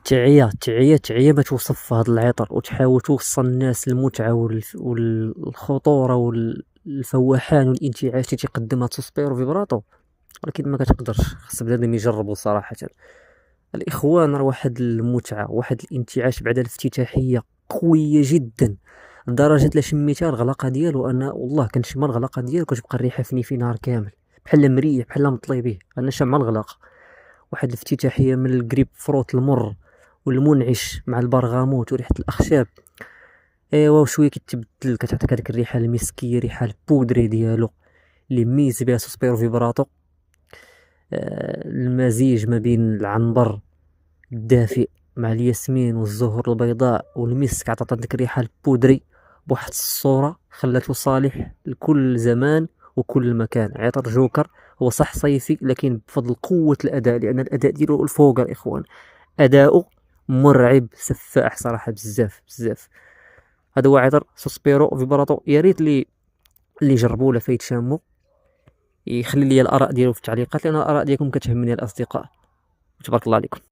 تعيا ما توصف في هذا العطر، وتحاول توصل الناس المتعة والخطورة والفواحان والانتعاش اللي تيقدمها سوسبيرو فيبراتو، ولكن ما كتقدرش. خاص بنادم يجربو صراحة. الإخوان راه واحد المتعة، واحد الانتعاش بعد الافتتاحية قوية جدا، لدرجة لا شميتها الغلقة ديالو، أنا والله كنشم الغلقة ديالو كتبقى الريحة في نهار كامل، بحال مريح، بحال مطلي به. أنا شامع الغلقة. واحد الافتتاحية من الجريب فروت المر والمنعش مع البرغاموت وريحة الأخشاب، ايوا وشوية كتبدل، كتعطيك هذيك الريحة المسكية، ريحة البودري ديالو اللي ميز بها سوسبيرو فيبراتو. المزيج ما بين العنبر الدافئ مع الياسمين والزهور البيضاء والمسك، عطات ديك الريحة البودري بواحد الصورة خلاته صالح لكل زمان وكل مكان. عطر جوكر هو صح صيفي، لكن بفضل قوة الأداء، لأن الأداء ديالو الفوق الإخوان. أداؤه مرعب سفاح صراحة، بزاف بزاف. هذا هو عطر سوسبيرو فيبراتو. يا ريت اللي جربوه ولا فايتشامو يخلي لي الآراء ديالو في التعليقات، لأن الآراء ديالكم كتهمني الأصدقاء. تبارك الله عليكم.